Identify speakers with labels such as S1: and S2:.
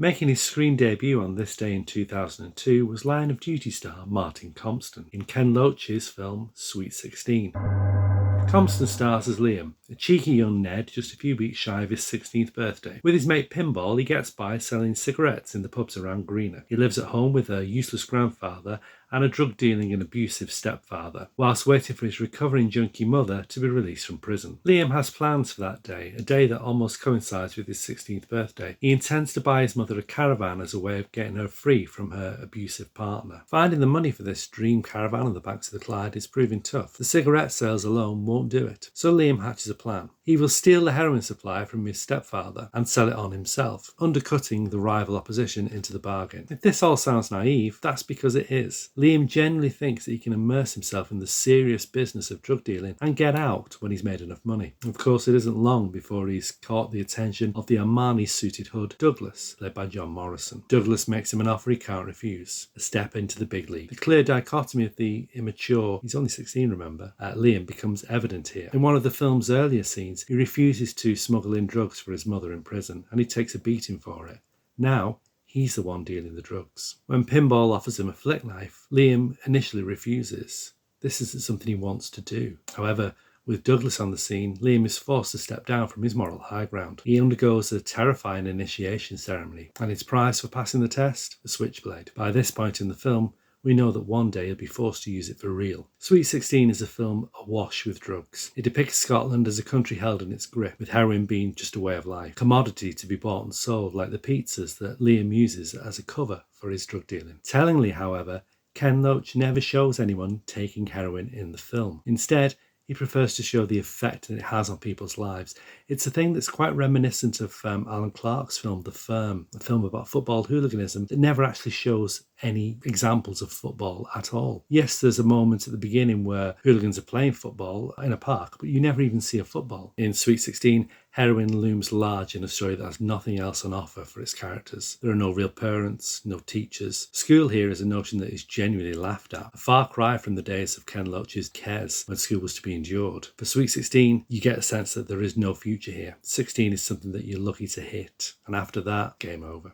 S1: Making his screen debut on this day in 2002 was Line of Duty star Martin Compston in Ken Loach's film Sweet 16. Compston stars as Liam, a cheeky young Ned just a few weeks shy of his 16th birthday. With his mate Pinball, he gets by selling cigarettes in the pubs around Greenock. He lives at home with a useless grandfather and a drug-dealing and abusive stepfather, whilst waiting for his recovering junkie mother to be released from prison. Liam has plans for that day, a day that almost coincides with his 16th birthday. He intends to buy his mother a caravan as a way of getting her free from her abusive partner. Finding the money for this dream caravan on the banks of the Clyde is proving tough. The cigarette sales alone won't do it, so Liam hatches a plan. He will steal the heroin supply from his stepfather and sell it on himself, undercutting the rival opposition into the bargain. If this all sounds naive, that's because it is. Liam genuinely thinks that he can immerse himself in the serious business of drug dealing and get out when he's made enough money. Of course, it isn't long before he's caught the attention of the Armani-suited hood Douglas, played by John Morrison. Douglas makes him an offer he can't refuse, a step into the big league. The clear dichotomy of the immature, he's only 16 remember, Liam becomes evident here. In one of the film's earlier scenes, he refuses to smuggle in drugs for his mother in prison, and he takes a beating for it. Now, he's the one dealing the drugs. When Pinball offers him a flick knife, Liam initially refuses. This isn't something he wants to do. However, with Douglas on the scene, Liam is forced to step down from his moral high ground. He undergoes a terrifying initiation ceremony, and his prize for passing the test? A switchblade. By this point in the film, we know that one day he'll be forced to use it for real. Sweet 16 is a film awash with drugs. It depicts Scotland as a country held in its grip, with heroin being just a way of life, commodity to be bought and sold like the pizzas that Liam uses as a cover for his drug dealing. Tellingly, however, Ken Loach never shows anyone taking heroin in the film. Instead, he prefers to show the effect that it has on people's lives. It's a thing that's quite reminiscent of Alan Clark's film The Firm, a film about football hooliganism that never actually shows any examples of football at all. Yes, there's a moment at the beginning where hooligans are playing football in a park, but you never even see a football. In Sweet 16, heroin looms large in a story that has nothing else on offer for its characters. There are no real parents, no teachers. School here is a notion that is genuinely laughed at, a far cry from the days of Ken Loach's Kes, when school was to be endured. For Sweet 16, you get a sense that there is no future here. 16 is something that you're lucky to hit, and after that, game over.